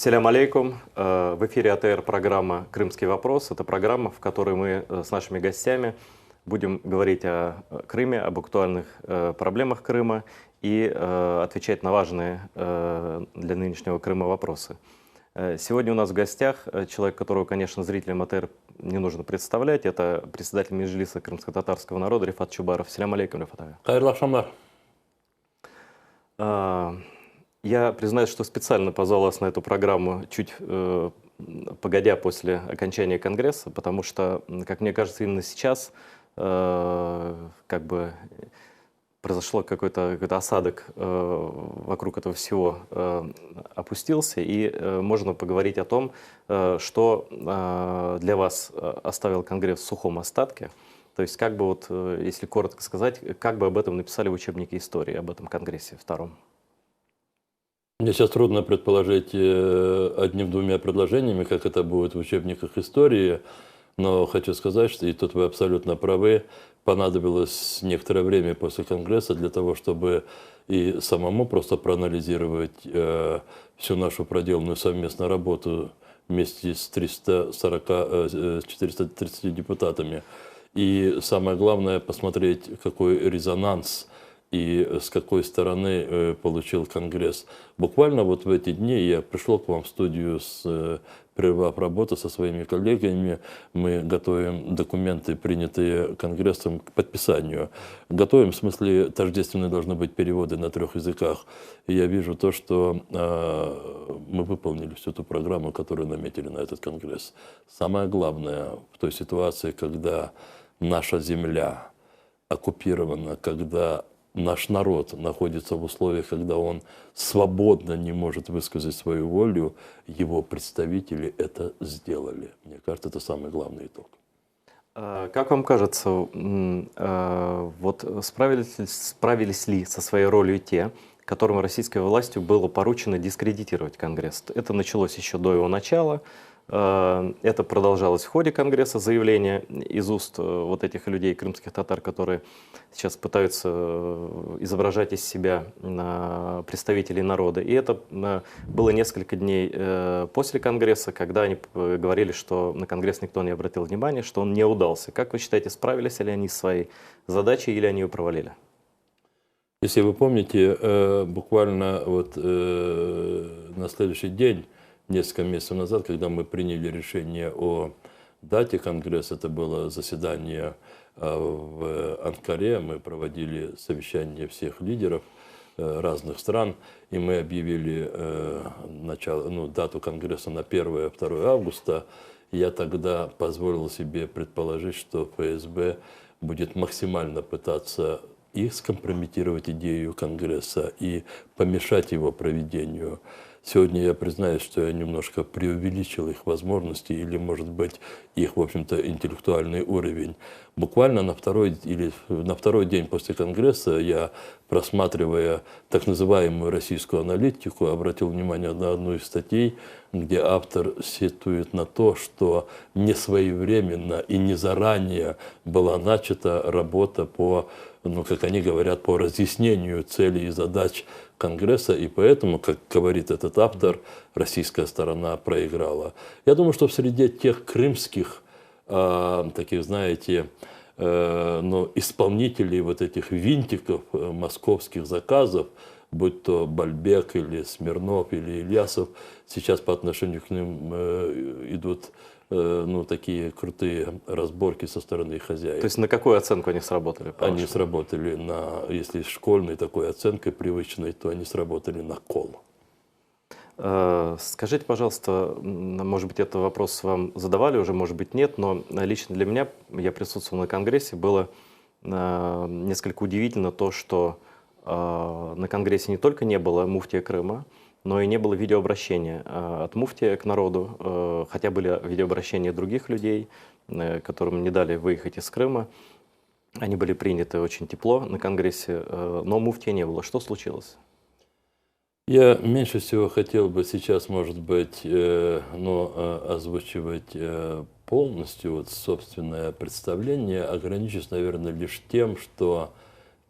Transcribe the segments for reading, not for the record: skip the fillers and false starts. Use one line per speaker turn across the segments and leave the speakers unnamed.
Селям алейкум. В эфире АТР программа «Крымский вопрос». Это программа, в которой мы с нашими гостями будем говорить о Крыме, об актуальных проблемах Крыма и отвечать на важные для нынешнего Крыма вопросы. Сегодня у нас в гостях человек, которого, конечно, зрителям АТР не нужно представлять. Это председатель Меджлиса крымско-татарского народа Рифат Чубаров. Селям алейкум, Рифат.
Хайрлах шамар.
Я признаюсь, что специально позвал вас на эту программу чуть погодя после окончания Конгресса, потому что, как мне кажется, именно сейчас как бы произошло какой-то осадок вокруг этого всего опустился, и можно поговорить о том, что для вас оставил Конгресс в сухом остатке. То есть, как бы вот, если коротко сказать, как бы об этом написали в учебнике истории, об этом Конгрессе втором?
Мне сейчас трудно предположить одним-двумя предложениями, как это будет в учебниках истории, но хочу сказать, что, и тут вы абсолютно правы, понадобилось некоторое время после Конгресса для того, чтобы и самому просто проанализировать всю нашу проделанную совместную работу вместе с 430 депутатами. И самое главное, посмотреть, какой резонанс и с какой стороны получил Конгресс. Буквально вот в эти дни я пришел к вам в студию, прервав работу со своими коллегами. Мы готовим документы, принятые Конгрессом, к подписанию. Готовим, в смысле, тождественные должны быть переводы на 3 языках. И я вижу то, что мы выполнили всю ту программу, которую наметили на этот Конгресс. Самое главное в той ситуации, когда наша земля оккупирована, когда наш народ находится в условиях, когда он свободно не может высказать свою волю, его представители это сделали. Мне кажется, это самый главный итог.
Как вам кажется, вот справились ли со своей ролью те, которым российской властью было поручено дискредитировать Конгресс? Это началось еще до его начала. Это продолжалось в ходе Конгресса, заявление из уст вот этих людей, крымских татар, которые сейчас пытаются изображать из себя представителей народа. И это было несколько дней после Конгресса, когда они говорили, что на Конгресс никто не обратил внимания, что он не удался. Как вы считаете, справились ли они с своей задачей или они ее провалили?
Если вы помните, буквально вот на следующий день, несколько месяцев назад, когда мы приняли решение о дате Конгресса, это было заседание в Анкаре, мы проводили совещание всех лидеров разных стран, и мы объявили дату Конгресса на 1-2 августа. Я тогда позволил себе предположить, что ФСБ будет максимально пытаться и скомпрометировать идею Конгресса, и помешать его проведению. Сегодня я признаюсь, что я немножко преувеличил их возможности или, может быть, их, в общем-то, интеллектуальный уровень. Буквально на второй день после Конгресса я, просматривая так называемую российскую аналитику, обратил внимание на одну из статей, где автор сетует на то, что не своевременно и не заранее была начата работа по, как они говорят, по разъяснению целей и задач Конгресса, и поэтому, как говорит этот автор, российская сторона проиграла. Я думаю, что в среде тех крымских, таких, знаете, исполнителей вот этих винтиков московских заказов, будь то Бальбек или Смирнов или Ильясов, сейчас по отношению к ним идут такие крутые разборки со стороны хозяев.
То есть на какую оценку они сработали?
Они сработали если школьной такой оценкой привычной, то они сработали на кол.
Скажите, пожалуйста, может быть, этот вопрос вам задавали уже, может быть, нет, но лично для меня, я присутствовал на Конгрессе, было несколько удивительно то, что на Конгрессе не только не было муфтия Крыма, но и не было видеообращения от муфтия к народу, хотя были видеообращения других людей, которым не дали выехать из Крыма. Они были приняты очень тепло на Конгрессе, но муфтия не было. Что случилось?
Я меньше всего хотел бы сейчас, может быть, озвучивать полностью собственное представление, ограничусь, наверное, лишь тем, что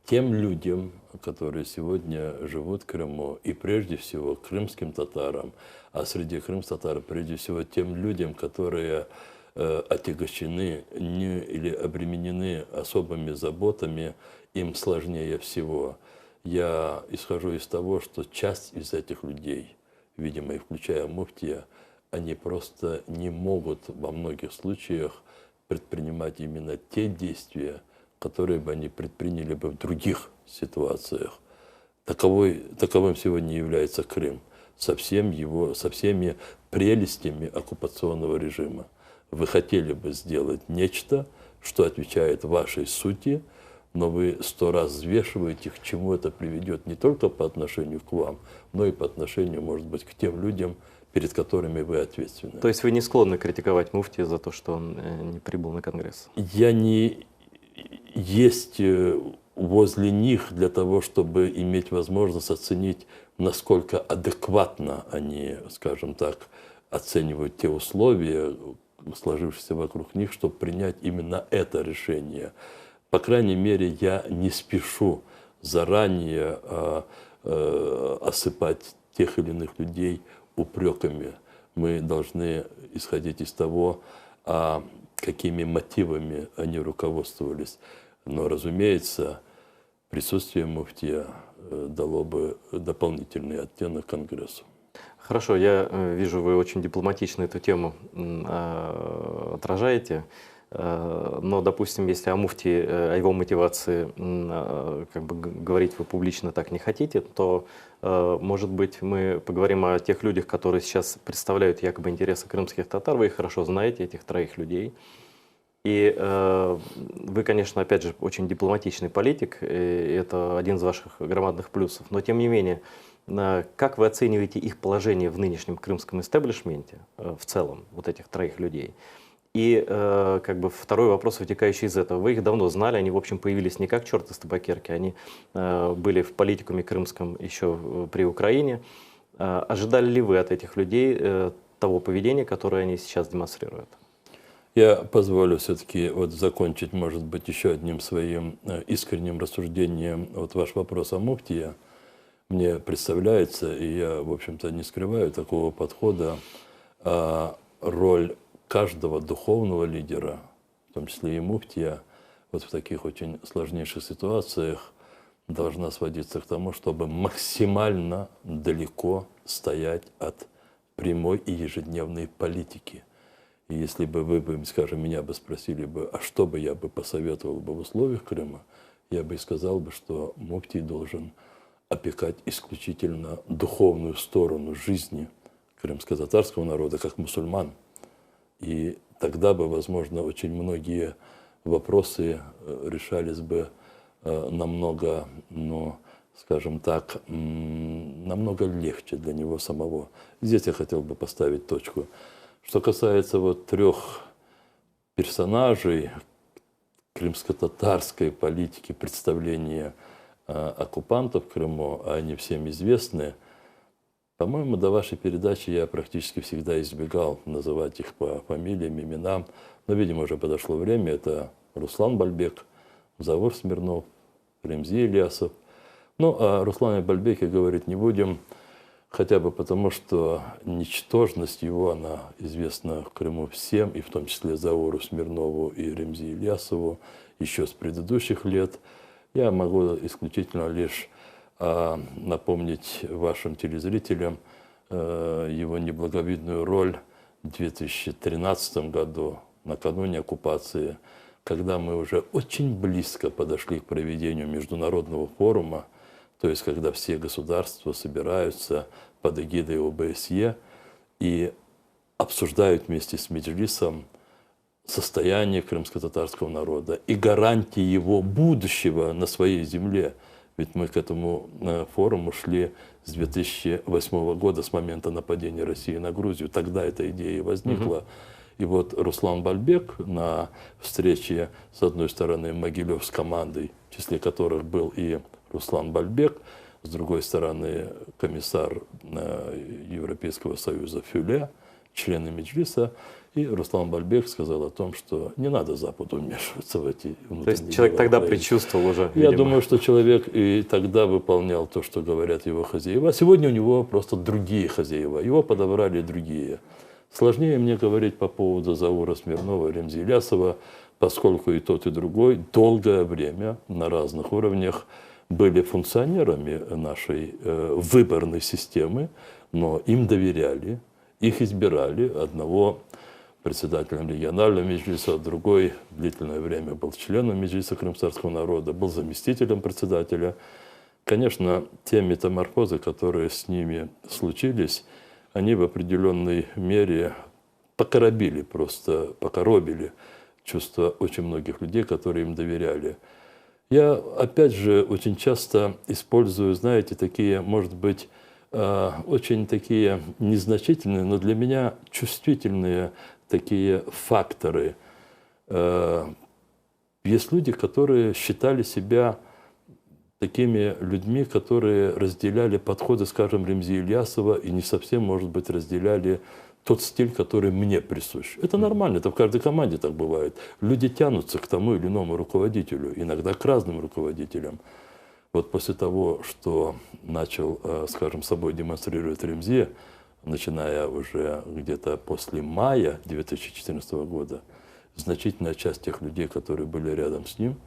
тем людям, которые сегодня живут в Крыму, и прежде всего крымским татарам, а среди крымских татар прежде всего тем людям, которые отягощены или обременены особыми заботами, им сложнее всего. Я исхожу из того, что часть из этих людей, видимо, и включая муфтия, они просто не могут во многих случаях предпринимать именно те действия, которые бы они предприняли бы в других ситуациях. Таковым сегодня является Крым со всеми прелестями оккупационного режима. Вы хотели бы сделать нечто, что отвечает вашей сути, но вы 100 раз взвешиваете, к чему это приведет не только по отношению к вам, но и по отношению, может быть, к тем людям, перед которыми вы ответственны.
То есть вы не склонны критиковать муфтия за то, что он не прибыл на Конгресс?
Я не есть возле них для того, чтобы иметь возможность оценить, насколько адекватно они, скажем так, оценивают те условия, сложившиеся вокруг них, чтобы принять именно это решение. По крайней мере, я не спешу заранее осыпать тех или иных людей упреками. Мы должны исходить из того, какими мотивами они руководствовались. Но, разумеется, присутствие муфтия дало бы дополнительный оттенок Конгрессу.
Хорошо, я вижу, вы очень дипломатично эту тему отражаете. Но, допустим, если о муфтии, о его мотивации как бы говорить вы публично так не хотите, то, может быть, мы поговорим о тех людях, которые сейчас представляют якобы интересы крымских татар. Вы их хорошо знаете, этих 3 людей. И вы, конечно, опять же, очень дипломатичный политик, и это один из ваших громадных плюсов. Но, тем не менее, как вы оцениваете их положение в нынешнем крымском истеблишменте в целом, вот этих 3 людей? И как бы второй вопрос, вытекающий из этого. Вы их давно знали, они, в общем, появились не как черт из табакерки, они были в политикуме крымском еще при Украине. Ожидали ли вы от этих людей того поведения, которое они сейчас демонстрируют?
Я позволю все-таки закончить, может быть, еще одним своим искренним рассуждением. Ваш вопрос о муфтии. Мне представляется, и я, в общем-то, не скрываю такого подхода, роль каждого духовного лидера, в том числе и муфтия, в таких очень сложнейших ситуациях должна сводиться к тому, чтобы максимально далеко стоять от прямой и ежедневной политики. И если бы вы, скажем, меня бы спросили бы, а что бы я бы посоветовал бы в условиях Крыма, я бы и сказал бы, что муфтий должен опекать исключительно духовную сторону жизни крымско-татарского народа, как мусульман. И тогда бы, возможно, очень многие вопросы решались бы намного, скажем так, намного легче для него самого. Здесь я хотел бы поставить точку. Что касается 3 персонажей крымско-татарской политики, представления оккупантов в Крыму, а они всем известны, по-моему, до вашей передачи я практически всегда избегал называть их по фамилиям, именам. Но, видимо, уже подошло время. Это Руслан Бальбек, Завур Смирнов, Ремзи Ильясов. О Руслане Бальбеке говорить не будем, хотя бы потому, что ничтожность его, она известна в Крыму всем, и в том числе Завуру Смирнову и Ремзи Ильясову еще с предыдущих лет. Я могу исключительно лишь напомнить вашим телезрителям его неблаговидную роль в 2013 году, накануне оккупации, когда мы уже очень близко подошли к проведению международного форума, то есть когда все государства собираются под эгидой ОБСЕ и обсуждают вместе с Меджлисом состояние крымско-татарского народа и гарантии его будущего на своей земле. Ведь мы к этому форуму шли с 2008 года, с момента нападения России на Грузию. Тогда эта идея возникла. И Руслан Бальбек на встрече, с одной стороны, Могилев с командой, в числе которых был и Руслан Бальбек, с другой стороны, комиссар Европейского Союза Фюле, члены Меджлиса, и Руслан Бальбек сказал о том, что не надо Западу вмешиваться в эти внутренние
То есть человек
дела
тогда
Украины.
предчувствовал уже,
Я
видимо.
думаю, что человек и тогда выполнял то, что говорят его хозяева. А сегодня у него просто другие хозяева. Его подобрали другие. Сложнее мне говорить по поводу Заура Смирнова и Ремзи Ильясова, поскольку и тот, и другой долгое время на разных уровнях были функционерами нашей выборной системы, но им доверяли, их избирали. Одного председателем регионального меджлиса, другой длительное время был членом меджлиса крымтарского народа, был заместителем председателя. Конечно, те метаморфозы, которые с ними случились, они в определенной мере покоробили чувства очень многих людей, которые им доверяли. Я, опять же, очень часто использую, знаете, такие, может быть, очень такие незначительные, но для меня чувствительные такие факторы. Есть люди, которые считали себя такими людьми, которые разделяли подходы, скажем, Ремзи Ильясова и не совсем, может быть, разделяли тот стиль, который мне присущ. Это нормально, это в каждой команде так бывает. Люди тянутся к тому или иному руководителю, иногда к разным руководителям. Вот после того, что начал, скажем, собой демонстрировать Ремзи, начиная уже где-то после мая 2014 года, значительная часть тех людей, которые были рядом с ним,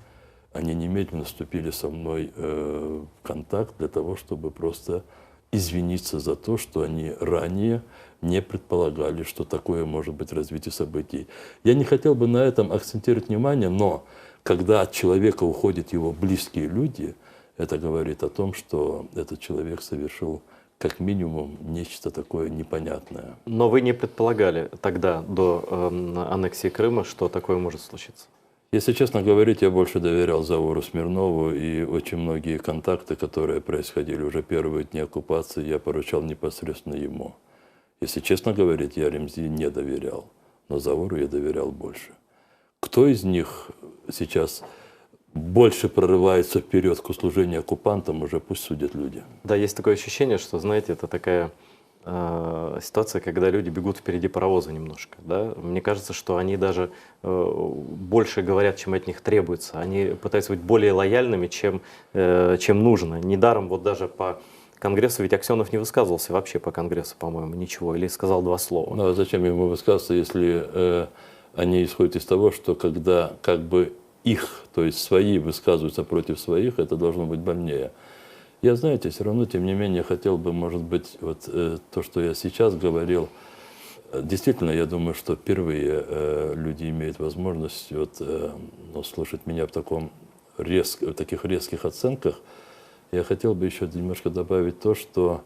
они немедленно вступили со мной в контакт для того, чтобы просто извиниться за то, что они ранее не предполагали, что такое может быть развитие событий. Я не хотел бы на этом акцентировать внимание, но когда от человека уходят его близкие люди, это говорит о том, что этот человек совершил как минимум нечто такое непонятное.
Но вы не предполагали тогда, до аннексии Крыма, что такое может случиться?
Если честно говорить, я больше доверял Зауру Смирнову, и очень многие контакты, которые происходили уже первые дни оккупации, я поручал непосредственно ему. Если честно говорить, я Ремзи не доверял, но Зауру я доверял больше. Кто из них сейчас больше прорывается вперед к услужению оккупантам, уже пусть судят люди.
Да, есть такое ощущение, что, знаете, это такая ситуация, когда люди бегут впереди паровоза немножко. Да? Мне кажется, что они даже больше говорят, чем от них требуется. Они пытаются быть более лояльными, чем нужно. Недаром вот даже по Конгрессу, ведь Аксенов не высказывался вообще по Конгрессу, по-моему, ничего, или сказал 2 слова.
Ну а зачем ему высказываться, если они исходят из того, что когда как бы их, то есть свои, высказываются против своих, это должно быть больнее. Я, знаете, все равно, тем не менее, хотел бы, может быть, вот то, что я сейчас говорил, действительно, я думаю, что впервые люди имеют возможность слушать меня в таких резких оценках. Я хотел бы еще немножко добавить то, что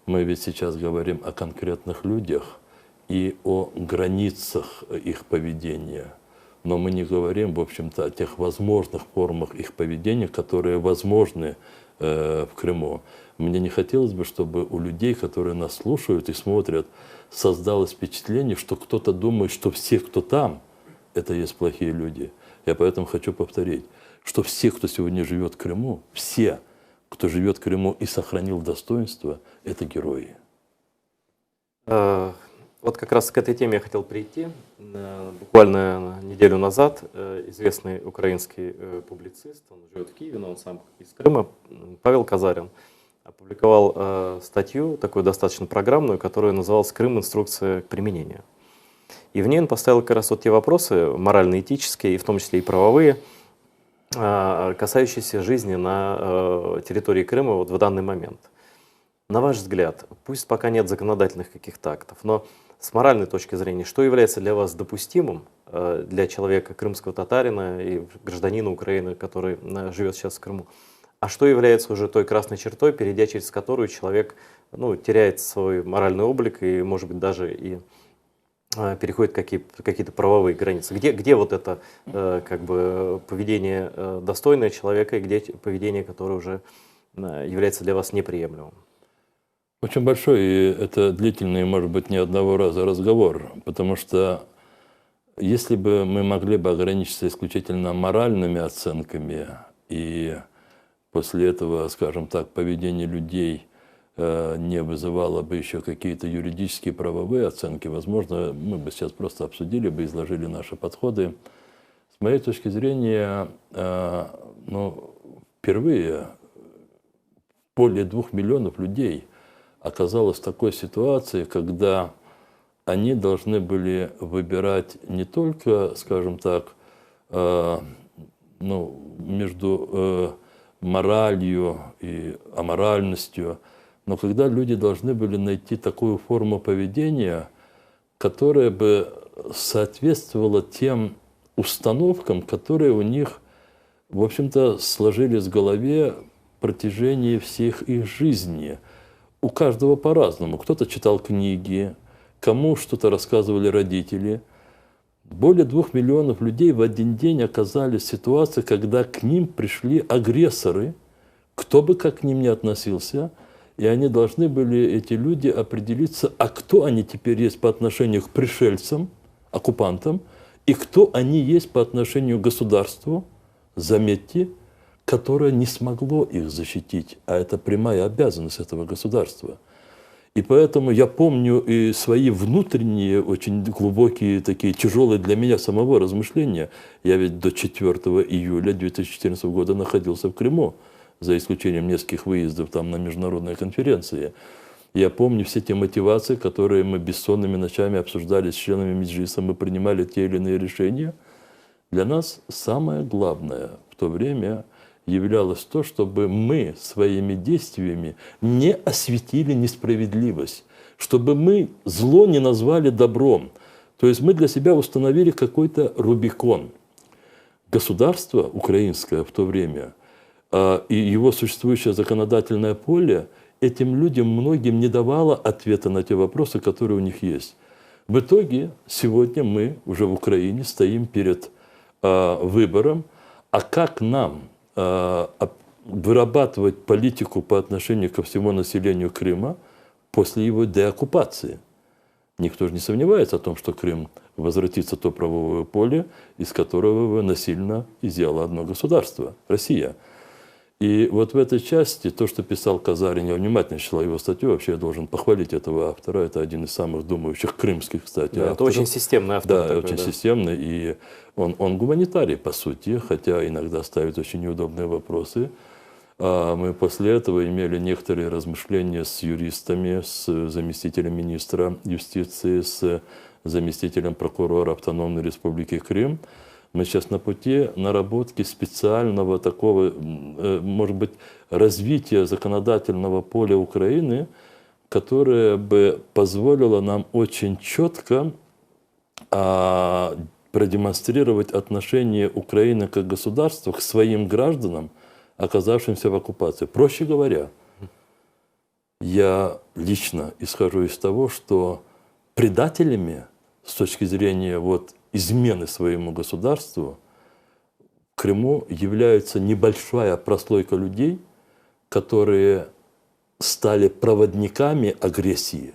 мы ведь сейчас говорим о конкретных людях и о границах их поведения. Но мы не говорим, в общем-то, о тех возможных формах их поведения, которые возможны в Крыму. Мне не хотелось бы, чтобы у людей, которые нас слушают и смотрят, создалось впечатление, что кто-то думает, что все, кто там, это есть плохие люди. Я поэтому хочу повторить, что все, кто сегодня живет в Крыму, все, кто живет в Крыму и сохранил достоинство, это герои.
Вот как раз к этой теме я хотел прийти. Буквально неделю назад известный украинский публицист, он живет в Киеве, но он сам из Крыма, Павел Казарин, опубликовал статью, такую достаточно программную, которая называлась «Крым. Инструкция к применению». И в ней он поставил как раз вот те вопросы морально-этические, и в том числе и правовые, касающиеся жизни на территории Крыма вот в данный момент. На ваш взгляд, пусть пока нет законодательных каких-то актов, но с моральной точки зрения, что является для вас допустимым для человека, крымского татарина и гражданина Украины, который живет сейчас в Крыму, а что является уже той красной чертой, перейдя через которую человек теряет свой моральный облик и, может быть, даже и переходит какие-то правовые границы? Где вот это поведение достойное человека и где поведение, которое уже является для вас неприемлемым?
Очень большой, и это длительный, может быть, не одного раза разговор, потому что если бы мы могли бы ограничиться исключительно моральными оценками, и после этого, скажем так, поведение людей не вызывало бы еще какие-то юридические правовые оценки, возможно, мы бы сейчас просто обсудили бы, изложили наши подходы. С моей точки зрения, впервые более 2 миллионов людей оказалось в такой ситуации, когда они должны были выбирать не только, скажем так, между моралью и аморальностью, но когда люди должны были найти такую форму поведения, которая бы соответствовала тем установкам, которые у них, в общем-то, сложились в голове в протяжении всех их жизни. У каждого по-разному. Кто-то читал книги, кому что-то рассказывали родители. Более 2 миллионов людей в один день оказались в ситуации, когда к ним пришли агрессоры, кто бы как к ним ни относился, и они должны были, эти люди, определиться, а кто они теперь есть по отношению к пришельцам, оккупантам, и кто они есть по отношению к государству, заметьте, которое не смогло их защитить, а это прямая обязанность этого государства. И поэтому я помню и свои внутренние, очень глубокие, такие тяжелые для меня самого размышления. Я ведь до 4 июля 2014 года находился в Крыму, за исключением нескольких выездов там на международные конференции. Я помню все те мотивации, которые мы бессонными ночами обсуждали с членами Меджлиса, мы принимали те или иные решения. Для нас самое главное в то время являлось то, чтобы мы своими действиями не осветили несправедливость, чтобы мы зло не назвали добром. То есть мы для себя установили какой-то Рубикон. Государство украинское в то время и его существующее законодательное поле этим людям многим не давало ответа на те вопросы, которые у них есть. В итоге сегодня мы уже в Украине стоим перед выбором, а как нам вырабатывать политику по отношению ко всему населению Крыма после его деоккупации. Никто же не сомневается о том, что Крым возвратится в то правовое поле, из которого его насильно изъяло одно государство – Россия. И вот в этой части, то, что писал Казарин, я внимательно читал его статью, вообще я должен похвалить этого автора, это один из самых думающих крымских, кстати,
да,
авторов.
это очень системный автор.
Да,
такой,
очень
да.
системный, и он гуманитарий, по сути, хотя иногда ставит очень неудобные вопросы. Мы после этого имели некоторые размышления с юристами, с заместителем министра юстиции, с заместителем прокурора Автономной Республики Крым. Мы сейчас на пути наработки специального такого, может быть, развития законодательного поля Украины, которое бы позволило нам очень четко продемонстрировать отношение Украины как государства к своим гражданам, оказавшимся в оккупации. Проще говоря, я лично исхожу из того, что предателями с точки зрения измены своему государству в Крыму является небольшая прослойка людей, которые стали проводниками агрессии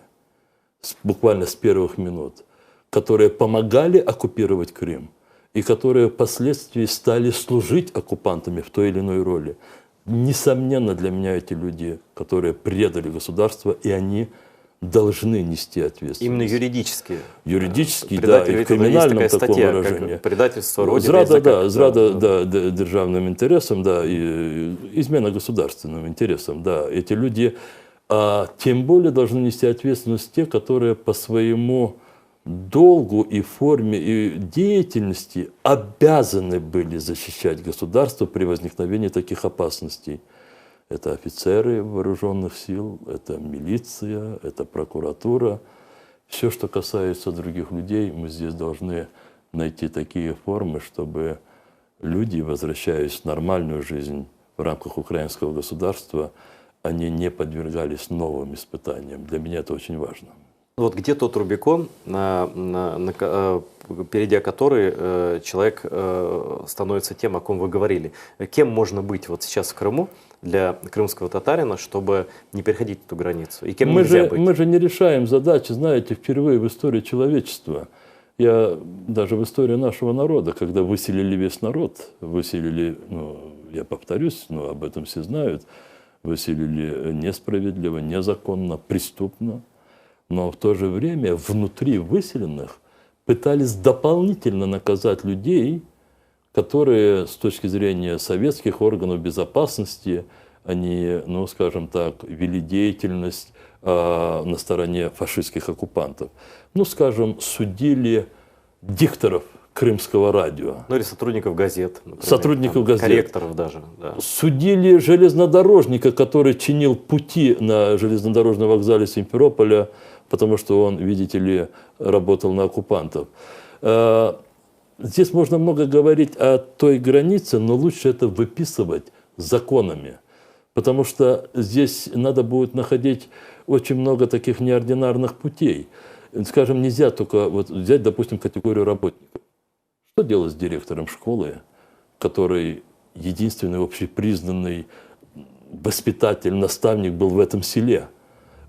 буквально с первых минут, которые помогали оккупировать Крым и которые впоследствии стали служить оккупантами в той или иной роли. Несомненно, для меня эти люди, которые предали государство, и они должны нести ответственность.
Именно юридически.
Юридически, да, и в криминальном таком выражении.
Предательство Родины.
Зрада державным интересам, да, и измена государственным интересам, да. Эти люди, тем более, должны нести ответственность те, которые по своему долгу и форме и деятельности обязаны были защищать государство при возникновении таких опасностей. Это офицеры вооруженных сил, это милиция, это прокуратура. Все, что касается других людей, мы здесь должны найти такие формы, чтобы люди, возвращаясь в нормальную жизнь в рамках украинского государства, они не подвергались новым испытаниям. Для меня это очень важно.
Вот где тот Рубикон, перейдя который человек становится тем, о ком вы говорили? Кем можно быть вот сейчас в Крыму для крымского татарина, чтобы не переходить эту границу? И кем нельзя быть?
Мы же не решаем задачи, знаете, впервые в истории человечества. Даже в истории нашего народа, когда выселили весь народ, я повторюсь, но об этом все знают, выселили несправедливо, незаконно, преступно. Но в то же время внутри выселенных пытались дополнительно наказать людей, которые с точки зрения советских органов безопасности, они, ну, скажем так, вели деятельность на стороне фашистских оккупантов. Ну, скажем, судили дикторов Крымского радио.
Ну или сотрудников газет. Например,
сотрудников газет.
Корректоров даже. Да.
Судили железнодорожника, который чинил пути на железнодорожном вокзале Симферополя, потому что он, видите ли, работал на оккупантов. Здесь можно много говорить о той границе, но лучше это выписывать законами. Потому что здесь надо будет находить очень много таких неординарных путей. Скажем, нельзя только вот взять, допустим, категорию работников. Что делать с директором школы, который единственный общепризнанный воспитатель, наставник был в этом селе?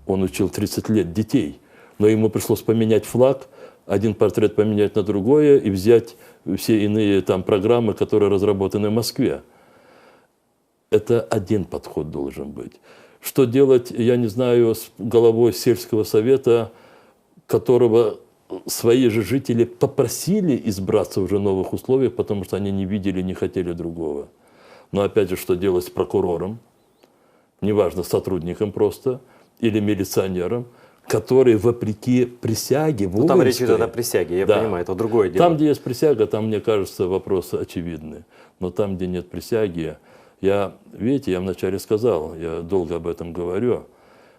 Он учил 30 лет детей, но ему пришлось поменять флаг, один портрет поменять на другое и взять все иные там программы, которые разработаны в Москве. Это один подход должен быть. Что делать, я не знаю, с головой сельского совета, которого свои же жители попросили избраться уже в новых условиях, потому что они не видели, не хотели другого. Но опять же, что делать с прокурором, неважно, сотрудником просто, или милиционером, который вопреки присяге воинской...
Там речь идет о присяге, я понимаю, это другое дело.
Там, где есть присяга, там, мне кажется, вопросы очевидны. Но там, где нет присяги, видите, я вначале сказал, я долго об этом говорю,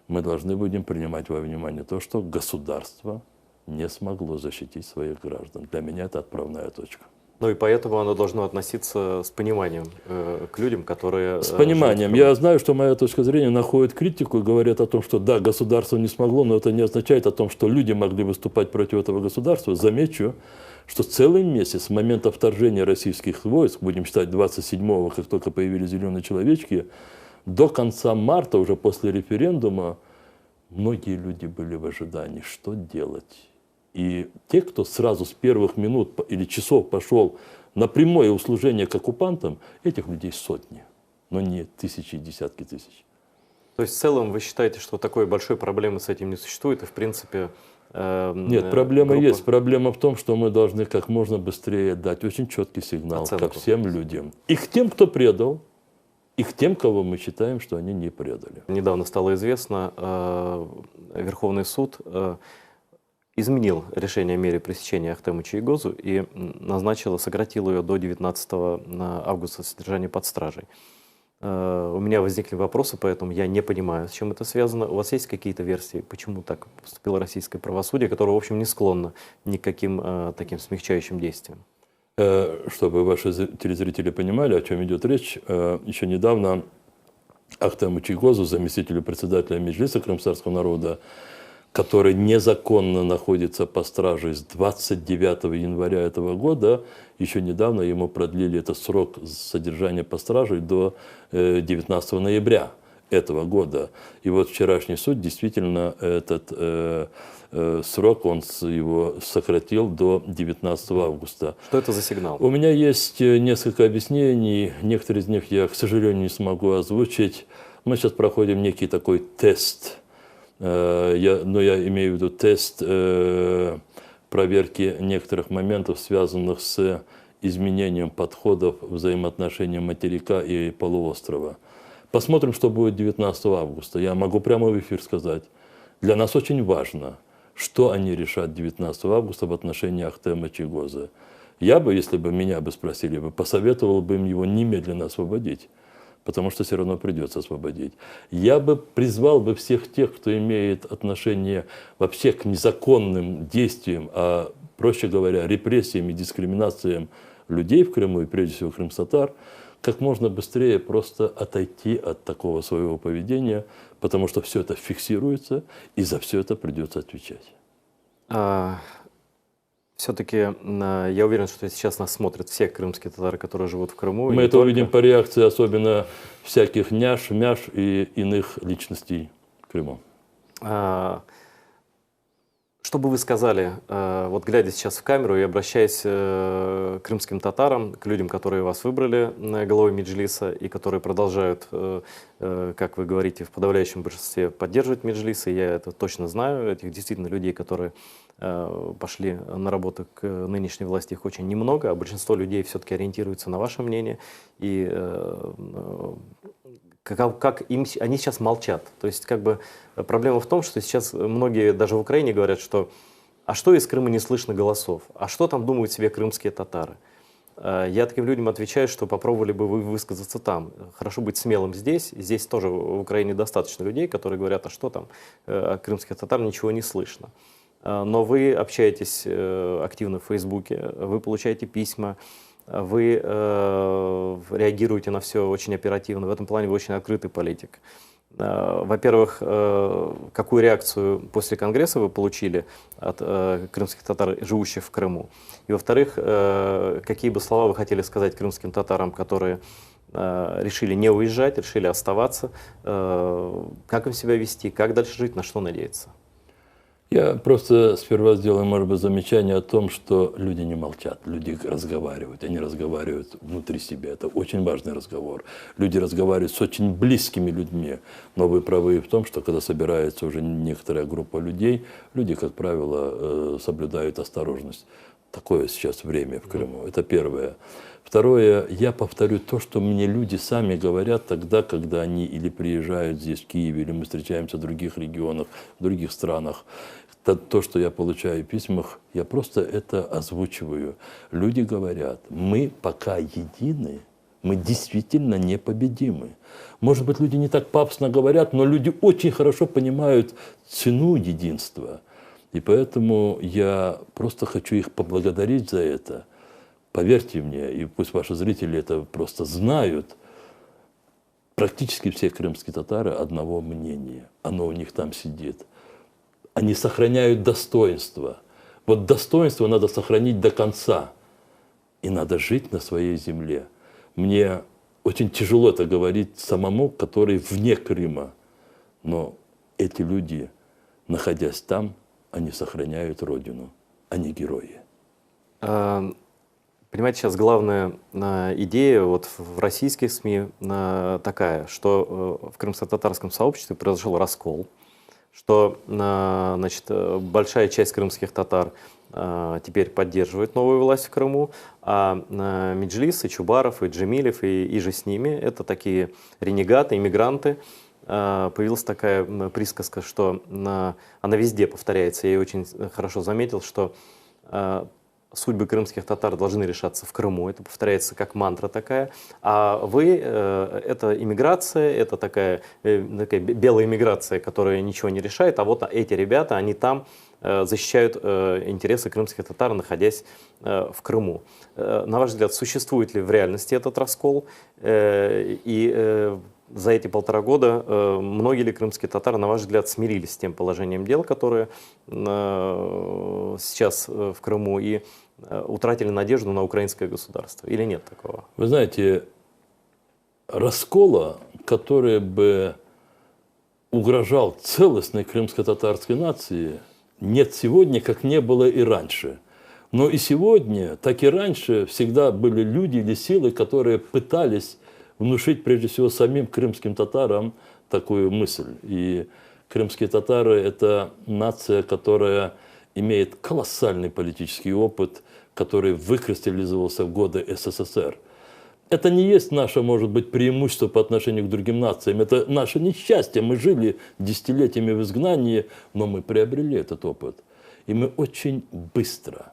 мы должны будем принимать во внимание то, что государство не смогло защитить своих граждан. Для меня это отправная точка.
Ну и поэтому оно должно относиться с пониманием к людям, которые...
С пониманием. Я знаю, что моя точка зрения находит критику и говорят о том, что да, государство не смогло, но это не означает о том, что люди могли выступать против этого государства. Замечу, что целый месяц с момента вторжения российских войск, будем считать 27-го, как только появились зеленые человечки, до конца марта, уже после референдума, многие люди были в ожидании, что делать. И те, кто сразу с первых минут или часов пошел на прямое услужение к оккупантам, этих людей сотни, но не тысячи и десятки тысяч.
То есть в целом вы считаете, что такой большой проблемы с этим не существует, и в принципе...
Нет, проблема есть. Проблема в том, что мы должны как можно быстрее дать очень четкий сигнал ко всем людям. И к тем, кто предал, и к тем, кого мы считаем, что они не предали.
Недавно стало известно, Верховный суд изменил решение о мере пресечения Ахтему Чийгозу и сократил ее до 19 августа содержания под стражей. У меня возникли вопросы, поэтому я не понимаю, с чем это связано. У вас есть какие-то версии, почему так поступило российское правосудие, которое, в общем, не склонно ни к каким таким смягчающим действиям?
Чтобы ваши телезрители понимали, о чем идет речь, еще недавно Ахтему Чийгозу, заместителю председателя Меджлиса крымтатарского народа, который незаконно находится по страже с 29 января этого года, еще недавно ему продлили этот срок содержания под стражей до 19 ноября этого года. И вот вчерашний суд действительно этот срок, он его сократил до 19 августа.
Что это за сигнал?
У меня есть несколько объяснений, некоторые из них я, к сожалению, не смогу озвучить. Мы сейчас проходим некий такой тест. Но я имею в виду тест проверки некоторых моментов, связанных с изменением подходов взаимоотношений материка и полуострова. Посмотрим, что будет 19 августа. Я могу прямо в эфир сказать. Для нас очень важно, что они решат 19 августа в отношении Ахтема Чийгоза. Я бы, если бы меня бы спросили, посоветовал бы им его немедленно освободить. Потому что все равно придется освободить. Я бы призвал бы всех тех, кто имеет отношение вообще к незаконным действиям, а, проще говоря, репрессиям и дискриминациям людей в Крыму, и прежде всего крымтатар, как можно быстрее просто отойти от такого своего поведения, потому что все это фиксируется, и за все это придется отвечать.
Все-таки я уверен, что сейчас нас смотрят все крымские татары, которые живут в Крыму.
Мы это увидим по реакции, особенно всяких няш, мяш и иных личностей в Крыму.
Что бы вы сказали, вот глядя сейчас в камеру и обращаясь к крымским татарам, к людям, которые вас выбрали главой Меджлиса и которые продолжают, как вы говорите, в подавляющем большинстве поддерживать Меджлис, и я это точно знаю, этих действительно людей, которые пошли на работу к нынешней власти, их очень немного, а большинство людей все-таки ориентируются на ваше мнение, и они сейчас молчат. То есть как бы проблема в том, что сейчас многие даже в Украине говорят, что а что из Крыма не слышно голосов? А что там думают себе крымские татары? Я таким людям отвечаю, что попробовали бы вы высказаться там. Хорошо быть смелым здесь. Здесь тоже в Украине достаточно людей, которые говорят, а что там, о крымских татар ничего не слышно. Но вы общаетесь активно в Фейсбуке, вы получаете письма, вы реагируете на все очень оперативно. В этом плане вы очень открытый политик. Во-первых, какую реакцию после Конгресса вы получили от крымских татар, живущих в Крыму? И во-вторых, какие бы слова вы хотели сказать крымским татарам, которые решили не уезжать, решили оставаться? Как им себя вести, как дальше жить, на что надеяться?
Я просто сперва сделаю, может быть, замечание о том, что люди не молчат, люди разговаривают, они разговаривают внутри себя. Это очень важный разговор. Люди разговаривают с очень близкими людьми. Но вы правы в том, что когда собирается уже некоторая группа людей, люди, как правило, соблюдают осторожность. Такое сейчас время в Крыму. Это первое. Второе, я повторю то, что мне люди сами говорят тогда, когда они или приезжают здесь, в Киеве, или мы встречаемся в других регионах, в других странах. То, что я получаю в письмах, я просто это озвучиваю. Люди говорят, мы пока едины, мы действительно непобедимы. Может быть, люди не так пафосно говорят, но люди очень хорошо понимают цену единства. И поэтому я просто хочу их поблагодарить за это. Поверьте мне, и пусть ваши зрители это просто знают, практически все крымские татары одного мнения. Оно у них там сидит. Они сохраняют достоинство. Вот достоинство надо сохранить до конца. И надо жить на своей земле. Мне очень тяжело это говорить самому, который вне Крыма. Но эти люди, находясь там, они сохраняют Родину. Они герои.
Понимаете, сейчас главная идея вот в российских СМИ такая, что в крымско-татарском сообществе произошел раскол, что значит, большая часть крымских татар теперь поддерживает новую власть в Крыму, а Меджлис, и Чубаров, и Джемилев, и же с ними, это такие ренегаты, иммигранты. Появилась такая присказка, что она везде повторяется. Я ее очень хорошо заметил, что судьбы крымских татар должны решаться в Крыму. Это повторяется как мантра такая. А вы, это иммиграция, это такая белая иммиграция, которая ничего не решает. А вот эти ребята, они там защищают интересы крымских татар, находясь в Крыму. На ваш взгляд, существует ли в реальности этот раскол? И за эти 1,5 года многие ли крымские татары, на ваш взгляд, смирились с тем положением дел, которое сейчас в Крыму, и утратили надежду на украинское государство? Или нет такого?
Вы знаете, раскола, который бы угрожал целостной крымско-татарской нации, нет сегодня, как не было и раньше. Но и сегодня, так и раньше, всегда были люди или силы, которые пытались внушить, прежде всего, самим крымским татарам такую мысль. И крымские татары – это нация, которая имеет колоссальный политический опыт, который выкристаллизовался в годы СССР. Это не есть наше, может быть, преимущество по отношению к другим нациям. Это наше несчастье. Мы жили десятилетиями в изгнании, но мы приобрели этот опыт. И мы очень быстро,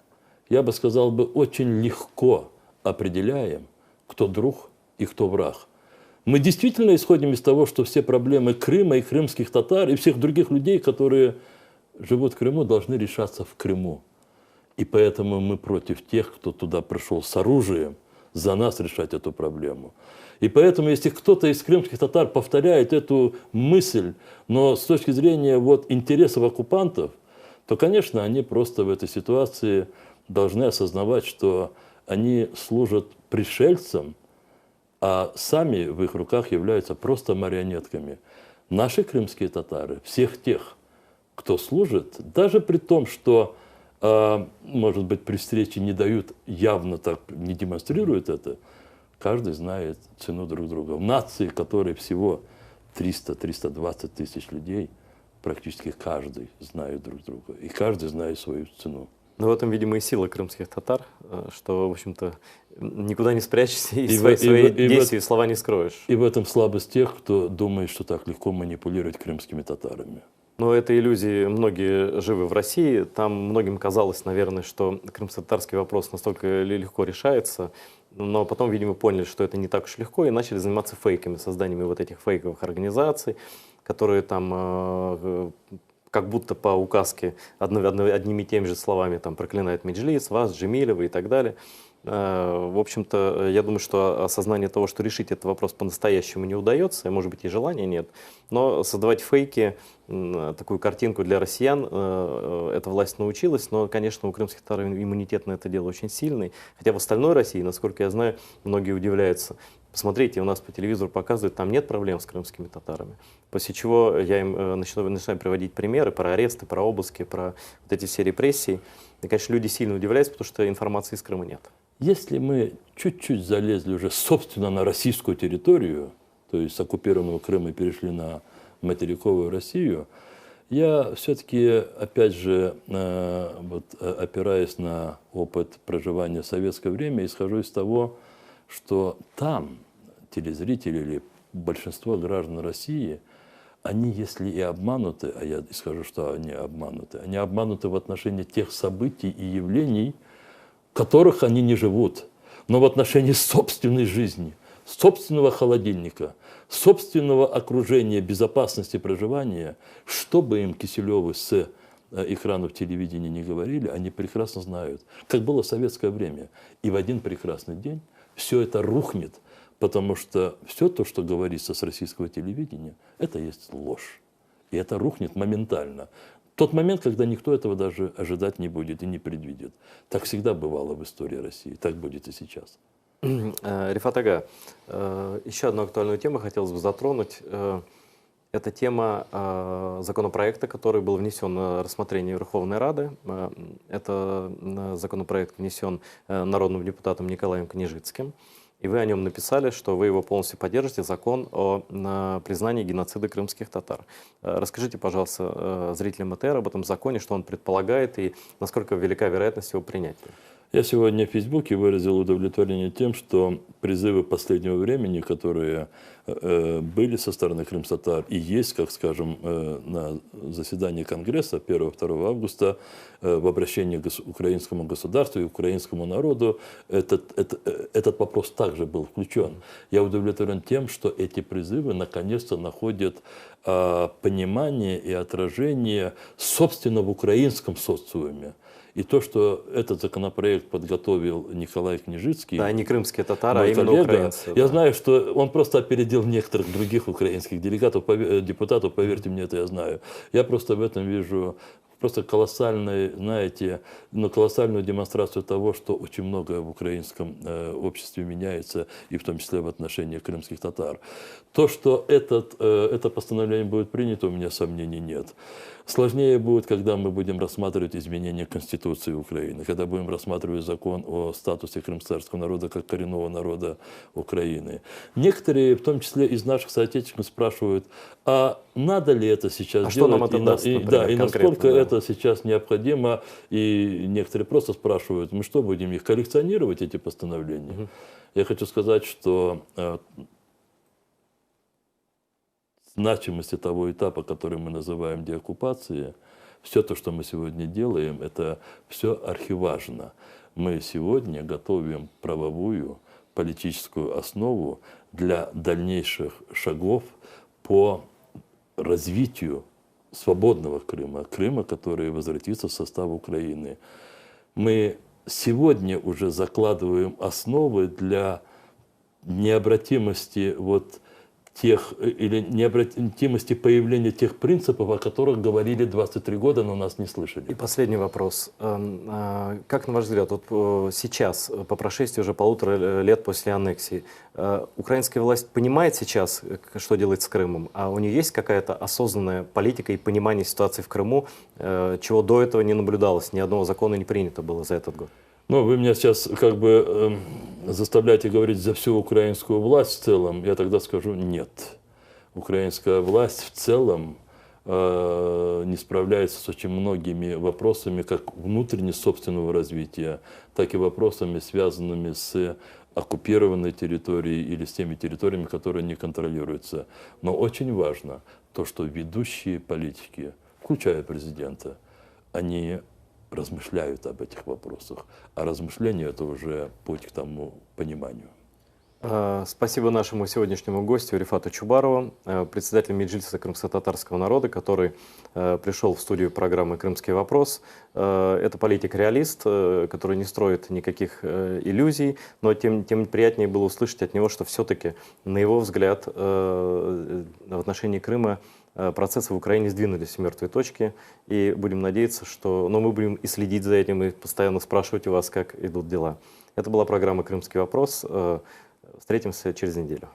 я бы сказал, очень легко определяем, кто друг и кто враг. Мы действительно исходим из того, что все проблемы Крыма и крымских татар и всех других людей, которые живут в Крыму, должны решаться в Крыму. И поэтому мы против тех, кто туда пришел с оружием, за нас решать эту проблему. И поэтому, если кто-то из крымских татар повторяет эту мысль, но с точки зрения интересов оккупантов, то, конечно, они просто в этой ситуации должны осознавать, что они служат пришельцам, а сами в их руках являются просто марионетками. Наши крымские татары, всех тех, кто служит, даже при том, что, может быть, при встрече не дают, явно так не демонстрируют это, каждый знает цену друг друга. В нации, которой всего 300-320 тысяч людей, практически каждый знает друг друга. И каждый знает свою цену.
Но в этом, видимо, и сила крымских татар, что, в общем-то, никуда не спрячешься и,
И
свои действия и слова не скроешь.
И в этом слабость тех, кто думает, что так легко манипулировать крымскими татарами.
Но это иллюзии, многие живы в России. Там многим казалось, наверное, что крымско-татарский вопрос настолько легко решается. Но потом, видимо, поняли, что это не так уж легко, и начали заниматься фейками, созданиями вот этих фейковых организаций, которые там как будто по указке одними и теми же словами там проклинают Меджлис, вас, Джемилева и так далее. В общем-то, я думаю, что осознание того, что решить этот вопрос по-настоящему не удается, и, может быть, и желания нет, но создавать фейки, такую картинку для россиян, эта власть научилась, но, конечно, у крымских татар иммунитет на это дело очень сильный, хотя в остальной России, насколько я знаю, многие удивляются. Посмотрите, у нас по телевизору показывают, там нет проблем с крымскими татарами. После чего я им начинаю приводить примеры про аресты, про обыски, про вот эти все репрессии. И, конечно, люди сильно удивляются, потому что информации из Крыма нет.
Если мы чуть-чуть залезли уже, собственно, на российскую территорию, то есть с оккупированного Крыма перешли на материковую Россию, я все-таки, опять же, опираясь на опыт проживания в советское время, исхожу из того, что там телезрители или большинство граждан России, они, если и обмануты, а я скажу, что они обмануты в отношении тех событий и явлений, в которых они не живут, но в отношении собственной жизни, собственного холодильника, собственного окружения, безопасности проживания, что бы им Киселевы с экранов телевидения не говорили, они прекрасно знают, как было в советское время. И в один прекрасный день все это рухнет, потому что все то, что говорится с российского телевидения, это есть ложь. И это рухнет моментально. Тот момент, когда никто этого даже ожидать не будет и не предвидит. Так всегда бывало в истории России, так будет и сейчас.
Рифат ага, еще одну актуальную тему хотелось бы затронуть. Это тема законопроекта, который был внесен на рассмотрение Верховной Рады. Это законопроект внесен народным депутатом Николаем Княжицким. И вы о нем написали, что вы его полностью поддержите, закон о признании геноцида крымских татар. Расскажите, пожалуйста, зрителям ЭТР об этом законе, что он предполагает и насколько велика вероятность его принятия.
Я сегодня в Фейсбуке выразил удовлетворение тем, что призывы последнего времени, которые были со стороны крымстатар и есть, как скажем, на заседании Конгресса 1-2 августа в обращении к украинскому государству и украинскому народу, этот вопрос также был включен. Я удовлетворен тем, что эти призывы наконец-то находят понимание и отражение, собственно, в украинском социуме. И то, что этот законопроект подготовил Николай Княжицкий,
да, не крымские татары, а именно
коллега,
украинцы.
Я знаю, что он просто опередил некоторых других украинских депутатов, поверьте мне, это я знаю. Я просто в этом вижу просто колоссальную, знаете, колоссальную демонстрацию того, что очень многое в украинском обществе меняется, и в том числе в отношении крымских татар. То, что это постановление будет принято, у меня сомнений нет. Сложнее будет, когда мы будем рассматривать изменения Конституции Украины, когда будем рассматривать закон о статусе крымского народа как коренного народа Украины. Некоторые, в том числе из наших соотечественников, спрашивают, а надо ли это сейчас делать?
Что нам это даст, например,
и насколько это сейчас необходимо? И некоторые просто спрашивают, мы что, будем их коллекционировать, эти постановления? Я хочу сказать, что значимости того этапа, который мы называем деоккупацией, все то, что мы сегодня делаем, это все архиважно. Мы сегодня готовим правовую, политическую основу для дальнейших шагов по развитию свободного Крыма, Крыма, который возвратится в состав Украины. Мы сегодня уже закладываем основы для необратимости тех, или необратимости появления тех принципов, о которых говорили 23 года, но нас не слышали.
И последний вопрос. Как, на ваш взгляд, вот сейчас, по прошествии уже 1,5 лет после аннексии, украинская власть понимает сейчас, что делать с Крымом, а у нее есть какая-то осознанная политика и понимание ситуации в Крыму, чего до этого не наблюдалось, ни одного закона не принято было за этот год?
Ну, вы меня сейчас как бы заставляете говорить за всю украинскую власть в целом, я тогда скажу нет. Украинская власть в целом не справляется с очень многими вопросами как внутренне собственного развития, так и вопросами, связанными с оккупированной территорией или с теми территориями, которые не контролируются. Но очень важно то, что ведущие политики, включая президента, они размышляют об этих вопросах. А размышление – это уже путь к тому пониманию.
Спасибо нашему сегодняшнему гостю Рифату Чубарову, председателю Меджлиса крымско-татарского народа, который пришел в студию программы «Крымский вопрос». Это политик-реалист, который не строит никаких иллюзий, но тем приятнее было услышать от него, что все-таки, на его взгляд, в отношении Крыма процессы в Украине сдвинулись с мертвой точки, и будем надеяться, что... Но мы будем и следить за этим, и постоянно спрашивать у вас, как идут дела. Это была программа «Крымский вопрос». Встретимся через неделю.